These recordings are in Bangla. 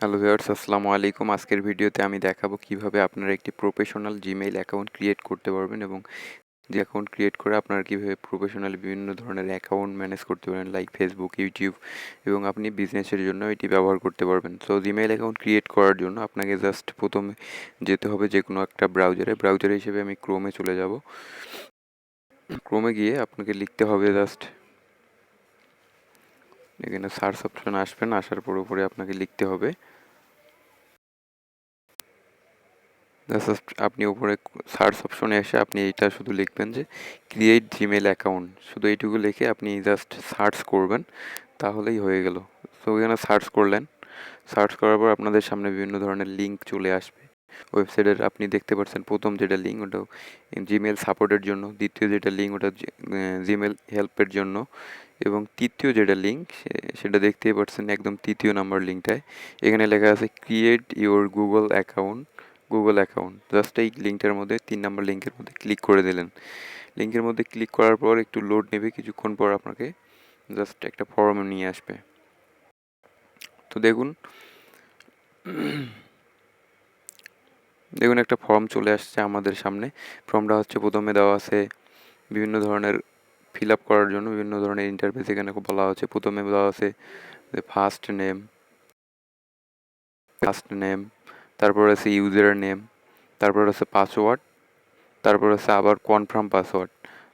হ্যালো ভিউয়ার্স, আসসালামু আলাইকুম। আজকের ভিডিওতে আমি দেখাবো কিভাবে আপনারা একটি প্রফেশনাল জিমেইল অ্যাকাউন্ট ক্রিয়েট করতে পারবেন এবং যে অ্যাকাউন্ট ক্রিয়েট করে আপনারা কিভাবে প্রফেশনাল বিভিন্ন ধরনের অ্যাকাউন্ট ম্যানেজ করতে পারেন, লাইক ফেসবুক, ইউটিউব, এবং আপনি বিজনেসের জন্য এটি ব্যবহার করতে পারবেন। সো জিমেইল অ্যাকাউন্ট ক্রিয়েট করার জন্য আপনাকে জাস্ট প্রথমে যেতে হবে যে কোনো একটা ব্রাউজার হিসেবে আমি ক্রোমে চলে যাব। ক্রোমে গিয়ে আপনাকে লিখতে হবে জাস্ট এখানে সার্চ অপশন আসবেন, আসার পর উপরে আপনাকে লিখতে হবে জাস্ট আপনি উপরে সার্চ অপশনে এসে আপনি এইটা শুধু লিখবেন যে ক্রিয়েট জিমেল অ্যাকাউন্ট, শুধু এইটুকু লিখে আপনি জাস্ট সার্চ করবেন, তাহলেই হয়ে গেল। তো এখানে সার্চ করলেন, সার্চ করার পর আপনাদের সামনে বিভিন্ন ধরনের লিঙ্ক চলে আসবে ওয়েবসাইটের। আপনি দেখতে পাচ্ছেন প্রথম যেটা লিঙ্ক ওটা জিমেল সাপোর্টের জন্য, দ্বিতীয় যেটা লিঙ্ক ওটা জিমেল হেল্পের জন্য, এবং তৃতীয় যেটা লিঙ্ক সেটা দেখতেই পাচ্ছেন একদম তৃতীয় নাম্বার লিঙ্কটায় এখানে লেখা আছে create your Google account. Just এই লিঙ্কটার মধ্যে 3 নাম্বার লিঙ্কের মধ্যে ক্লিক করে দিলেন। লিঙ্কের মধ্যে ক্লিক করার পর একটু লোড নেবে, কিছুক্ষণ পর আপনাকে জাস্ট একটা ফর্ম নিয়ে আসবে। তো দেখুন একটা ফর্ম চলে আসছে আমাদের সামনে। ফর্মটা হচ্ছে প্রথমে দেওয়া আছে বিভিন্ন ধরনের ফিল আপ করার জন্য বিভিন্ন ধরনের ইন্টারফেস এখানে বলা হচ্ছে। প্রথমে দেওয়া আছে যে ফার্স্ট নেম, তারপর আছে ইউজার নেম, তারপর আছে পাসওয়ার্ড, তারপর আছে আবার কনফার্ম পাসওয়ার্ড।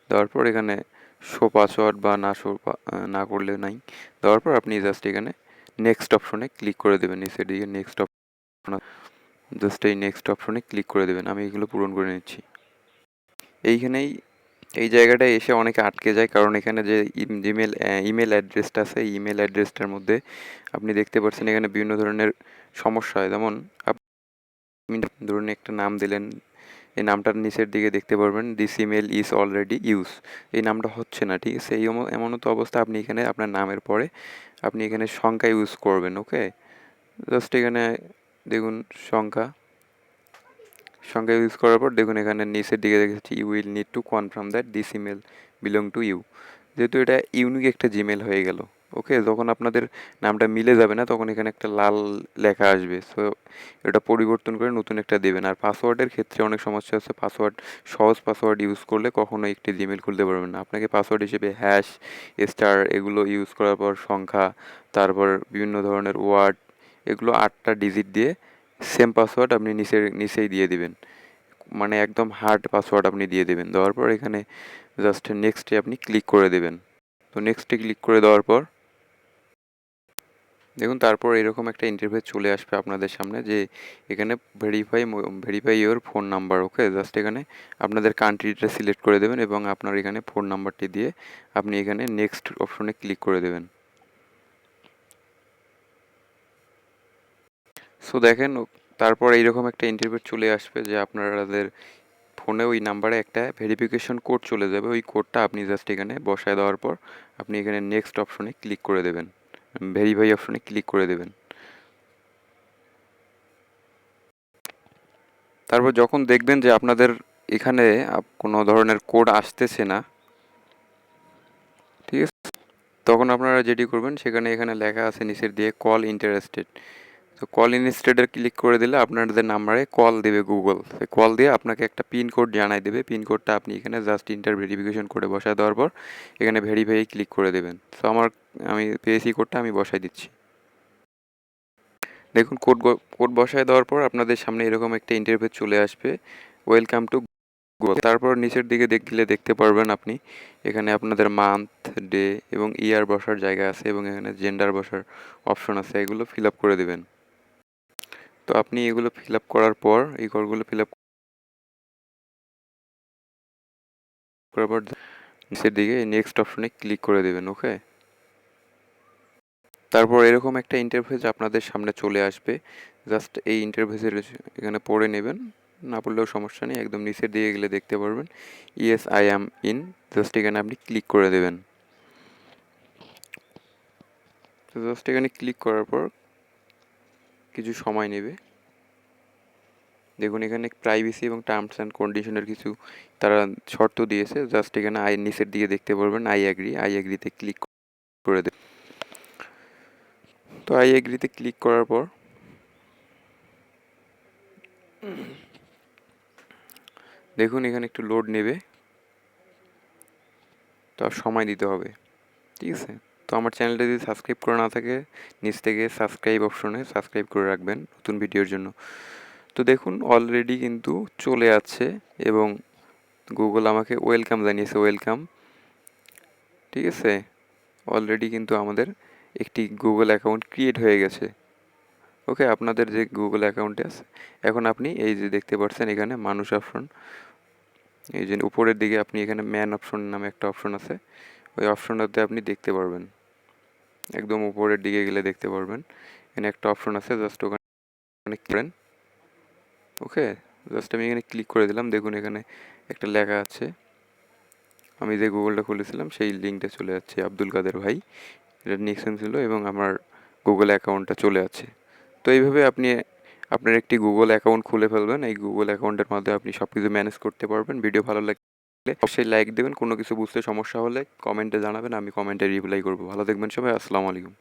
দেওয়ার পর এখানে শো পাসওয়ার্ড বা না করলে নাই। দেওয়ার পর আপনি জাস্ট এখানে নেক্সট অপশনে ক্লিক করে দেবেন। নিচের দিকে নেক্সট অপশন, জাস্ট এই নেক্সট অপশনে ক্লিক করে দেবেন। আমি এগুলো পূরণ করে নিচ্ছি। এইখানেই এই জায়গাটায় এসে অনেকে আটকে যায়, কারণ এখানে যে ইমেল অ্যাড্রেসটা আছে, এই ইমেল অ্যাড্রেসটার মধ্যে আপনি দেখতে পাচ্ছেন এখানে বিভিন্ন ধরনের সমস্যা হয়। যেমন আপনি ধরুন একটা নাম দিলেন, এই নামটার নিচের দিকে দেখতে পারবেন this email is already use, এই নামটা হচ্ছে না, ঠিক আছে। এমন তো অবস্থা আপনি এখানে আপনার নামের পরে আপনি এখানে সংখ্যা ইউজ করবেন। ওকে, জাস্ট এখানে দেখুন সংখ্যা ইউজ করার পর দেখুন এখানে নিচের দিকে দেখেছি you will need to confirm that this email belong to you. যেহেতু এটা ইউনিক একটা জিমেল হয়ে গেল, ওকে, যখন আপনাদের নামটা মিলে যাবে না তখন এখানে একটা লাল লেখা আসবে। সো এটা পরিবর্তন করে নতুন একটা দেবেন। আর পাসওয়ার্ডের ক্ষেত্রে অনেক সমস্যা আছে। সহজ পাসওয়ার্ড ইউজ করলে কখনো একটি জিমেল খুলতে পারবেন না। আপনাকে পাসওয়ার্ড হিসেবে হ্যাশ, স্টার এগুলো ইউজ করার পর সংখ্যা, তারপর বিভিন্ন ধরনের ওয়ার্ড, এগুলো 8টা ডিজিট দিয়ে সেম পাসওয়ার্ড আপনি নিচেই দিয়ে দিবেন। মানে একদম হার্ড পাসওয়ার্ড আপনি দিয়ে দেবেন। দেওয়ার পর এখানে জাস্ট নেক্সটে আপনি ক্লিক করে দেবেন। তো নেক্সটে ক্লিক করে দেওয়ার পর দেখুন তারপর এরকম একটা ইন্টারফেস চলে আসবে আপনাদের সামনে যে এখানে verify your phone number. Okay, just এখানে আপনাদের কান্ট্রিটা সিলেক্ট করে দেবেন এবং আপনার এখানে ফোন নাম্বারটি দিয়ে আপনি এখানে নেক্সট অপশনে ক্লিক করে দেবেন। সো দেখেন তারপর এইরকম একটা ইন্টারফেস চলে আসবে যে আপনাদের ফোনে ওই নাম্বারে একটা ভেরিফিকেশন কোড চলে যাবে। ওই কোডটা আপনি জাস্ট এখানে বসায় দেওয়ার পর আপনি এখানে নেক্সট অপশনে ক্লিক করে দেবেন, ভেরিফাই অপশনে ক্লিক করে দেবেন। তারপর যখন দেখবেন যে আপনাদের এখানে কোনো ধরনের কোড আসতেছে না, ঠিক আছে, তখন আপনারা যেটি করবেন সেখানে এখানে লেখা আছে নিচের দিয়ে কল ইন্টারেস্টেড। তো কল ইনস্টেডে ক্লিক করে দিলে আপনাদের নাম্বারে কল দেবে গুগল। সেই কল দিয়ে আপনাকে একটা পিন কোড জানাই দেবে। পিন কোডটা আপনি এখানে জাস্ট ইন্টার ভেরিফিকেশন করে বসায় দেওয়ার পর এখানে ভেরিফাই ক্লিক করে দেবেন। সো আমি পেয়েছি কোডটা, আমি বসাই দিচ্ছি। দেখুন কোড বসায় দেওয়ার পর আপনাদের সামনে এরকম একটা ইন্টারফেস চলে আসবে, ওয়েলকাম টু গুগল। তারপর নিচের দিকে দেখতে পারবেন আপনি এখানে আপনাদের মান্থ, ডে এবং ইয়ার বসার জায়গা আছে এবং এখানে জেন্ডার বসার অপশন আছে। এগুলো ফিল আপ করে দেবেন। তো আপনি এগুলো ফিল আপ করার পর এই ঘরগুলো ফিল আপ করার পর নিচের দিকে নেক্সট অপশনে ক্লিক করে দেবেন। ওকে, তারপর এরকম একটা ইন্টারফেস আপনাদের সামনে চলে আসবে। জাস্ট এই ইন্টারফেসের এখানে পড়ে নেবেন, না পড়লেও সমস্যা নেই। একদম নিচের দিকে গেলে দেখতে পারবেন yes I am in, just এখানে আপনি ক্লিক করে দেবেন। তো জাস্ট এখানে ক্লিক করার পর কিছু সময় নেবে। দেখুন এখানে প্রাইভেসি এবং টার্মস অ্যান্ড কন্ডিশনের কিছু তারা শর্ত দিয়েছে। জাস্ট এখানে নিচের দিকে দেখতে পারবেন আই অ্যাগ্রিতে ক্লিক করে দেবেন। তো আই এগ্রিতে ক্লিক করার পর দেখুন এখানে একটু লোড নেবে, তো আর সময় দিতে হবে, ঠিক আছে। তো আমার চ্যানেলটা যদি সাবস্ক্রাইব করা না থাকে, নিচ থেকে সাবস্ক্রাইব অপশনে সাবস্ক্রাইব করে রাখবেন নতুন ভিডিওর জন্য। তো দেখুন অলরেডি কিন্তু চলে আছে এবং গুগল আমাকে ওয়েলকাম জানিয়েছে, ওয়েলকাম, ঠিক আছে। অলরেডি কিন্তু আমাদের একটি গুগল অ্যাকাউন্ট ক্রিয়েট হয়ে গেছে। ওকে, আপনাদের যে গুগল অ্যাকাউন্টে আছে, এখন আপনি এই যে দেখতে পাচ্ছেন এখানে মানুষ অপশন, এই যে উপরের দিকে আপনি এখানে ম্যান অপশন নামে একটা অপশন আছে, ওই অপশনটাতে আপনি দেখতে পারবেন, একদম উপরের দিকে গেলে দেখতে পারবেন এখানে একটা অপশন আছে, জাস্ট ওখানে করেন। ওকে, জাস্ট আমি এখানে ক্লিক করে দিলাম, দেখুন এখানে একটা লেখা আছে, আমি যে গুগলটা খুলেছিলাম সেই লিঙ্কটা চলে যাচ্ছে, আব্দুল কাদের ভাই এটা নিক্সেম ছিল এবং আমার গুগল অ্যাকাউন্টটা চলে আছে। তো এইভাবে আপনি আপনার একটি গুগল অ্যাকাউন্ট খুলে ফেলবেন, এই গুগল অ্যাকাউন্টের মাধ্যমে আপনি সব কিছু ম্যানেজ করতে পারবেন। ভিডিও ভালো লাগলে অবশ্যই লাইক দেবেন, কোনো কিছু বুঝতে সমস্যা হলে কমেন্টে জানাবেন, আমি কমেন্টে রিপ্লাই করবো। ভালো দেখবেন সবাই, আসসালামু আলাইকুম।